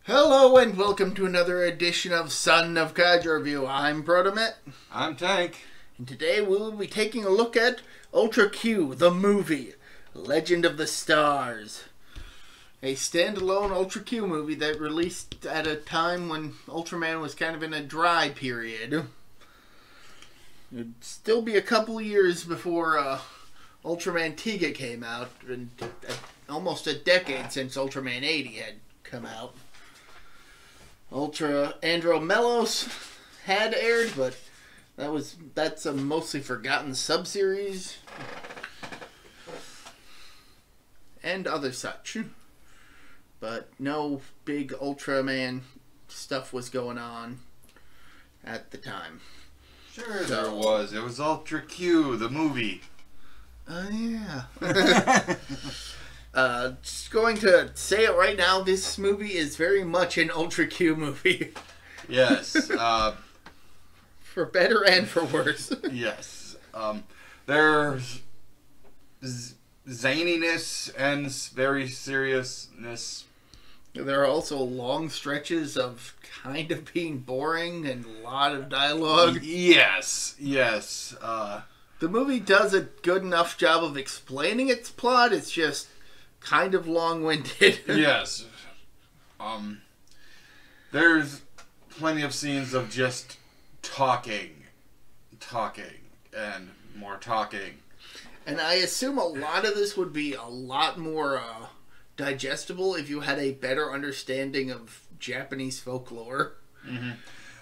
Hello and welcome to another edition of Son of Kaiju Review. I'm Protomet. I'm Tank. And today we'll be taking a look at Ultra Q, the movie, Legend of the Stars. A standalone Ultra Q movie that released at a time when Ultraman was kind of in a dry period. It'd still be a couple years before Ultraman Tiga came out, and almost a decade since Ultraman 80 had come out. Ultra Andromelos had aired, but that's a mostly forgotten sub-series and other such. But no big Ultraman stuff was going on at the time. Sure there was. It was Ultra Q, the movie. Yeah. Just going to say it right now, this movie is very much an Ultra Q movie. Yes. For better and for worse. Yes. There's zaniness and very seriousness. There are also long stretches of kind of being boring and a lot of dialogue. Yes. Yes. The movie does a good enough job of explaining its plot. It's just kind of long-winded. Yes. There's plenty of scenes of just talking, and more talking. And I assume a lot of this would be a lot more digestible if you had a better understanding of Japanese folklore. Mm-hmm.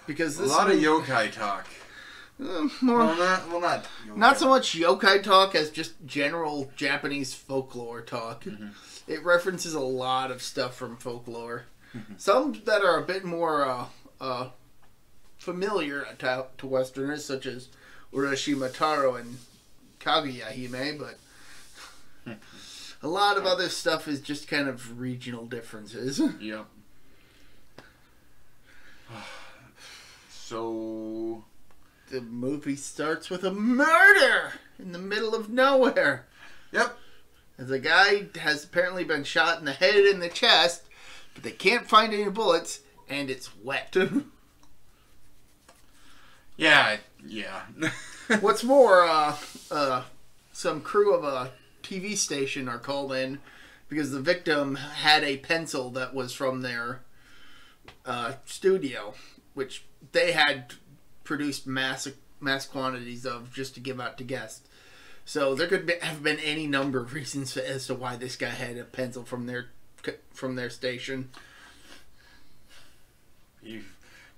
Because this a lot of yokai talk. Not so much yokai talk as just general Japanese folklore talk. Mm-hmm. It references a lot of stuff from folklore. Mm-hmm. Some that are a bit more familiar to Westerners, such as Urashima Taro and Kaguya Hime, but a lot of other stuff is just kind of regional differences. Yep. So the movie starts with a murder in the middle of nowhere. Yep. The guy has apparently been shot in the head and the chest, but they can't find any bullets, and it's wet. Yeah. What's more, some crew of a TV station are called in because the victim had a pencil that was from their studio, which they had produced mass quantities of just to give out to guests. So there could have been any number of reasons as to why this guy had a pencil from their station. You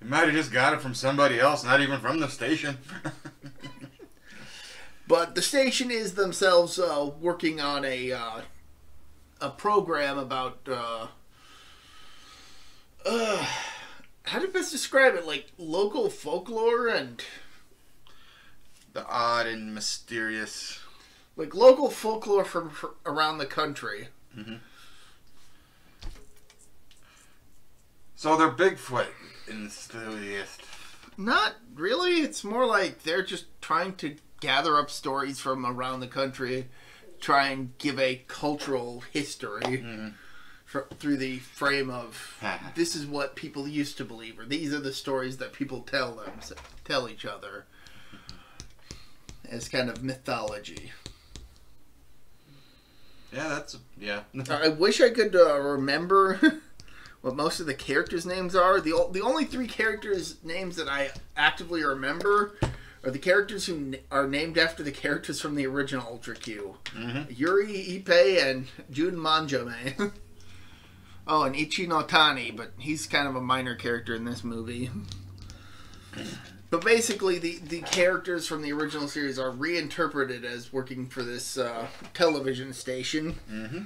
might have just got it from somebody else, not even from the station. But the station is themselves working on a program about how to best describe it, like local folklore and the odd and mysterious, like local folklore from around the country. Mm-hmm. So they're Bigfoot enthusiasts. Not really. It's more like they're just trying to gather up stories from around the country, try and give a cultural history. Mm-hmm. Through the frame of this is what people used to believe, or these are the stories that people tell each other as kind of mythology. Yeah. I wish I could remember what most of the characters' names are. The only three characters' names that I actively remember are the characters who are named after the characters from the original Ultra Q. Mm-hmm. Yuri Ippei and Jun Manjame. Oh, and Ichi no Tani, but he's kind of a minor character in this movie. But basically, the characters from the original series are reinterpreted as working for this television station. Mm-hmm.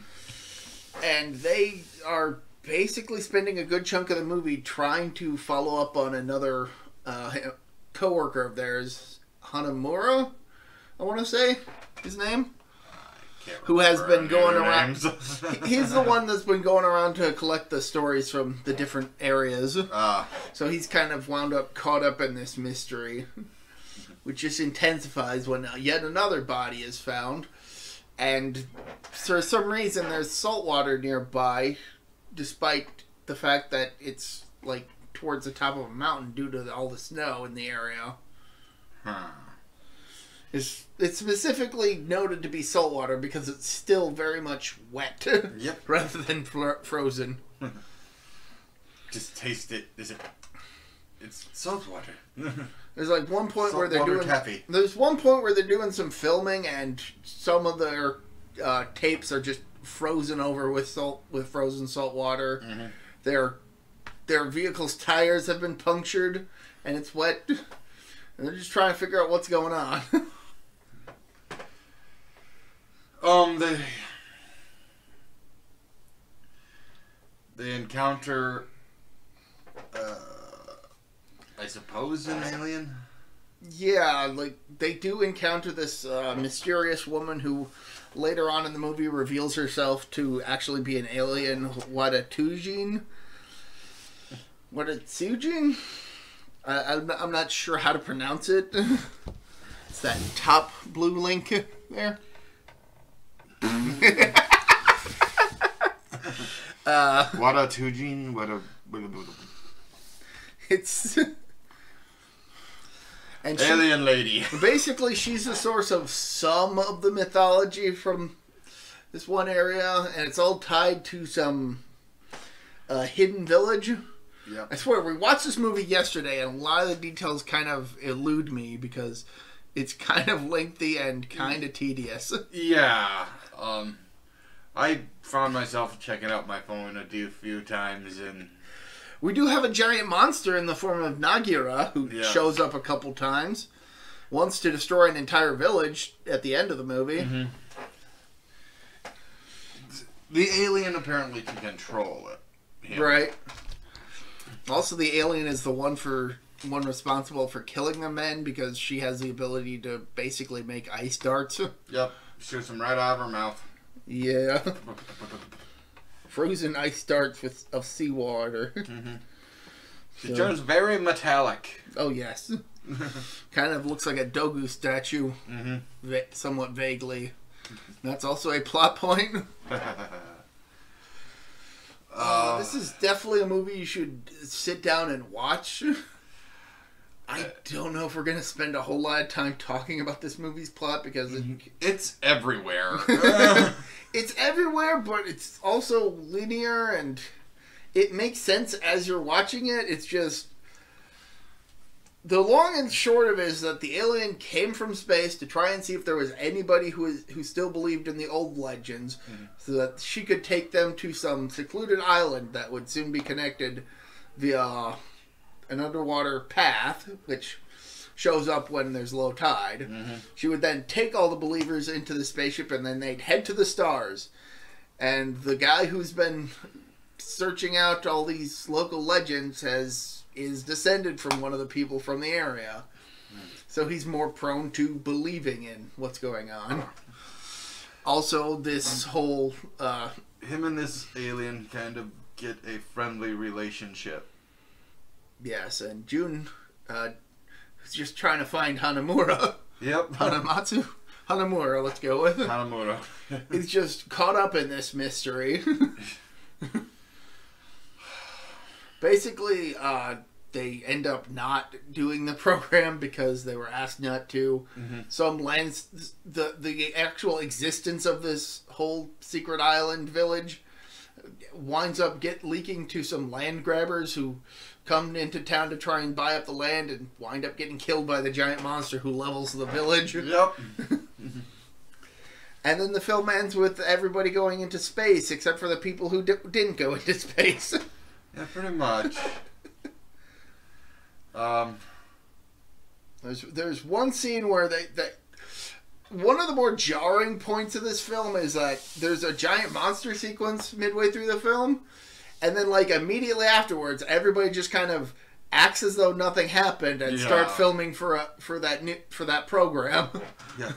And they are basically spending a good chunk of the movie trying to follow up on another co-worker of theirs, Hanamura, I want to say his name. Who has been going around. He's the one that's been going around to collect the stories from the different areas. So he's kind of caught up in this mystery, which just intensifies when yet another body is found. And for some reason, there's salt water nearby, despite the fact that it's like towards the top of a mountain due to all the snow in the area. Huh. It's specifically noted to be saltwater because it's still very much wet. Yep. Rather than frozen. Just taste it. It's salt water. There's like one point where they're doing. Taffy. There's one point where they're doing some filming, and some of their tapes are just frozen over with frozen salt water. Mm-hmm. Their vehicle's tires have been punctured, and it's wet, and they're just trying to figure out what's going on. They encounter, I suppose, an alien. Yeah, like they do encounter this mysterious woman who later on in the movie reveals herself to actually be an alien. Wadatujin? I'm not sure how to pronounce it. It's that top blue link there. Wadatujin? It's... And alien lady. Basically, she's the source of some of the mythology from this one area, and it's all tied to some hidden village. Yep. I swear, we watched this movie yesterday, and a lot of the details kind of elude me because it's kind of lengthy and kind of tedious. Yeah. I found myself checking out my phone a few times, and we do have a giant monster in the form of Nagira who shows up a couple times. Once to destroy an entire village at the end of the movie. Mm-hmm. The alien apparently can control it. Right. Also, the alien is the one responsible for killing the men because she has the ability to basically make ice darts. Yep. Shoots them right out of her mouth. Yeah. Frozen ice darts of seawater. Mm-hmm. She turns very metallic. Oh, yes. Kind of looks like a Dogu statue. Mm-hmm. Somewhat vaguely. That's also a plot point. This is definitely a movie you should sit down and watch. I don't know if we're going to spend a whole lot of time talking about this movie's plot because it's everywhere. It's everywhere, but it's also linear and it makes sense as you're watching it. It's just... The long and short of it is that the alien came from space to try and see if there was anybody who still believed in the old legends, so that she could take them to some secluded island that would soon be connected via an underwater path, which shows up when there's low tide. Mm-hmm. She would then take all the believers into the spaceship, and then they'd head to the stars. And the guy who's been searching out all these local legends is descended from one of the people from the area. So he's more prone to believing in what's going on. Also, this whole... him and this alien kind of get a friendly relationship. Yes, and Jun is just trying to find Hanamura. Yep. Hanamura, let's go with it. Hanamura. He's just caught up in this mystery. Basically, they end up not doing the program because they were asked not to. Mm-hmm. Some lands, the actual existence of this whole secret island village winds up leaking to some land grabbers who come into town to try and buy up the land and wind up getting killed by the giant monster who levels the village. Yep. And then the film ends with everybody going into space except for the people who didn't go into space. Yeah, pretty much. There's one scene where one of the more jarring points of this film is that there's a giant monster sequence midway through the film, and then like immediately afterwards, everybody just kind of acts as though nothing happened and start filming for that program. Yeah,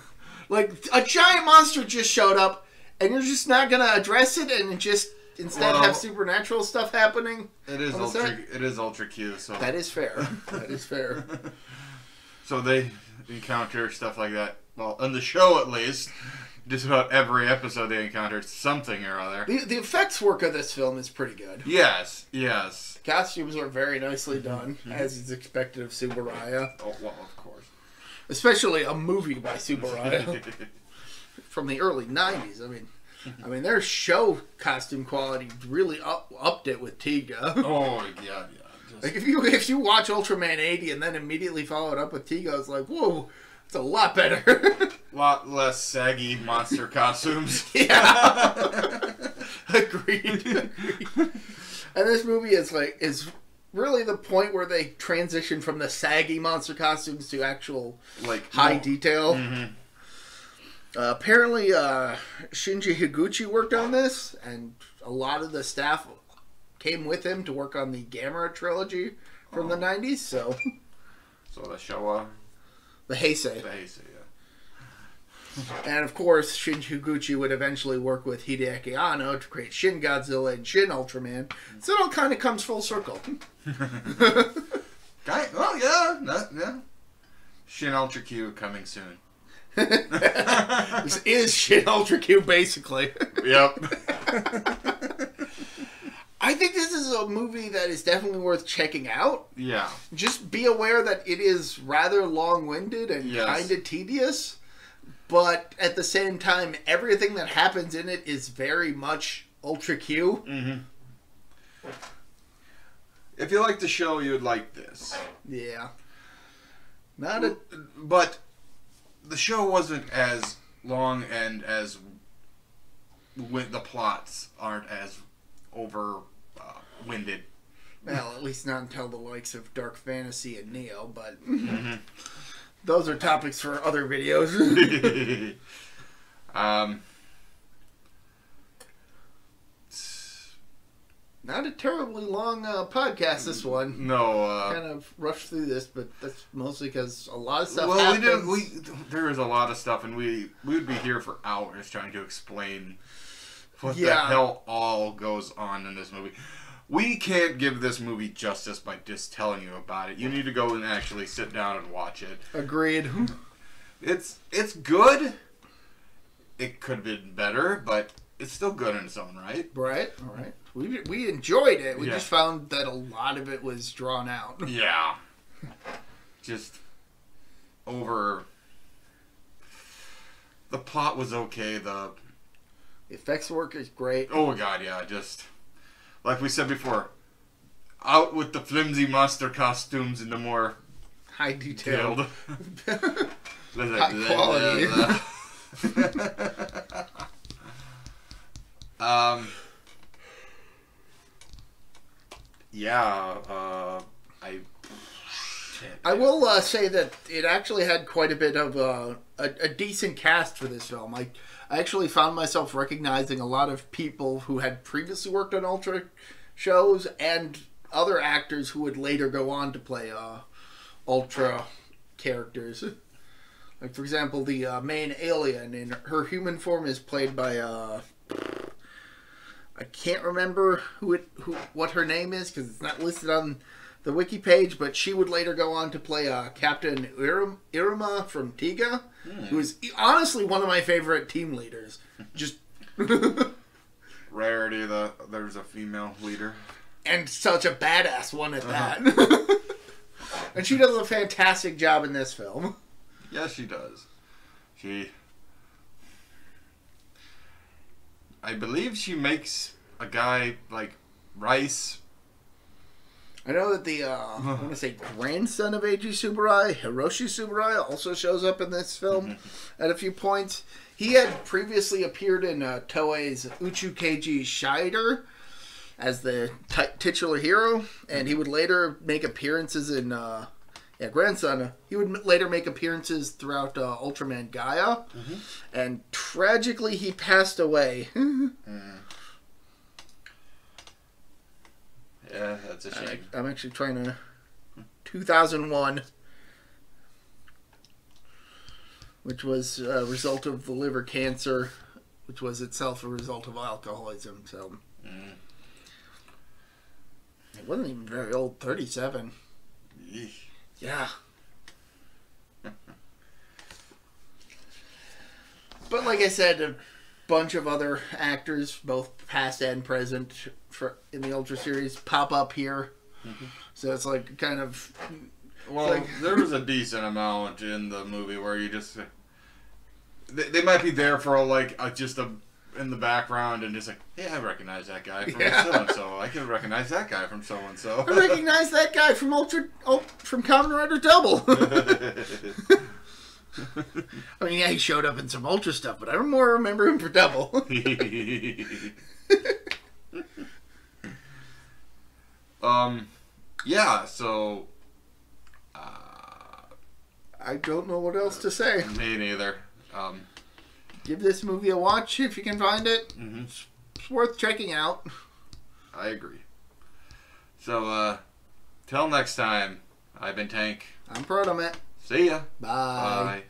like a giant monster just showed up, and you're just not gonna address it and just. Instead, have supernatural stuff happening. It is ultra Q. So that is fair. That is fair. So they encounter stuff like that. Well, on the show at least, just about every episode they encountered something or other. The effects work of this film is pretty good. Yes, yes. Costumes are very nicely done, as is expected of Subaraya. Oh, well, of course. Especially a movie by Subaraya from the early 90s. I mean, their show costume quality really upped it with Tiga. Oh, yeah. Like if you watch Ultraman 80 and then immediately follow it up with Tiga, it's like, whoa, it's a lot better. A lot less saggy monster costumes. Yeah. Agreed. And this movie is really the point where they transition from the saggy monster costumes to actual high detail. Mm-hmm. Apparently, Shinji Higuchi worked on this, and a lot of the staff came with him to work on the Gamera trilogy from the 90s. So the Showa, the Heisei. Yeah. And of course, Shinji Higuchi would eventually work with Hideaki Anno to create Shin Godzilla and Shin Ultraman. So it all kind of comes full circle. Yeah. Shin Ultra Q coming soon. This is Shin Ultra Q, basically. Yep. I think this is a movie that is definitely worth checking out. Yeah. Just be aware that it is rather long-winded and kind of tedious. But at the same time, everything that happens in it is very much Ultra Q. Mm-hmm. If you like the show, you'd like this. Yeah. But the show wasn't as long and as the plots aren't as winded. Well, at least not until the likes of Dark Fantasy and Neo, but mm-hmm. Those are topics for other videos. Not a terribly long podcast, this one. No. Kind of rushed through this, but that's mostly because a lot of stuff happens. There is a lot of stuff, and we would be here for hours trying to explain what the hell all goes on in this movie. We can't give this movie justice by just telling you about it. You need to go and actually sit down and watch it. Agreed. It's good. It could have been better, but it's still good in its own right. Right. All right. We enjoyed it. We just found that a lot of it was drawn out. Yeah. Just over. The plot was okay. The effects work is great. Oh god, yeah. Just like we said before, out with the flimsy monster costumes and the more high detailed, high quality. I will say that it actually had quite a bit of a decent cast for this film. I actually found myself recognizing a lot of people who had previously worked on Ultra shows and other actors who would later go on to play Ultra characters. Like, for example, the main alien in her human form is played by I can't remember what her name is because it's not listed on the wiki page, but she would later go on to play Captain Iruma from Tiga, who is honestly one of my favorite team leaders. Just rarity that there's a female leader. And such a badass one at that. And she does a fantastic job in this film. Yes, she does. I believe she makes a guy like rice. I know that the, I want to say grandson of Eiji Tsuburaya, Hiroshi Tsuburaya, also shows up in this film at a few points. He had previously appeared in Toei's Uchu Keiji Shider as the titular hero, and he would later make appearances in, grandson. He would later make appearances throughout Ultraman Gaia, and tragically he passed away. Yeah, that's a shame. I'm actually trying to... 2001. Which was a result of the liver cancer, which was itself a result of alcoholism, so... It wasn't even very old, 37. Yeesh. Yeah. But like I said, a bunch of other actors, both past and present, in the Ultra series, pop up here. Mm-hmm. So it's like kind of. Well, like, there was a decent amount in the movie where you just. They might be there for just in the background and just like, hey, I recognize that guy from so and so. I can recognize that guy from so and so. I recognize that guy from from Kamen Rider Double. I mean, yeah, he showed up in some Ultra stuff, but I more remember him for Double. Yeah. So. I don't know what else to say. Me neither. Give this movie a watch if you can find it. Mm-hmm. It's worth checking out. I agree. So, till next time, I've been Tank. I'm Protomet. See ya. Bye. Bye.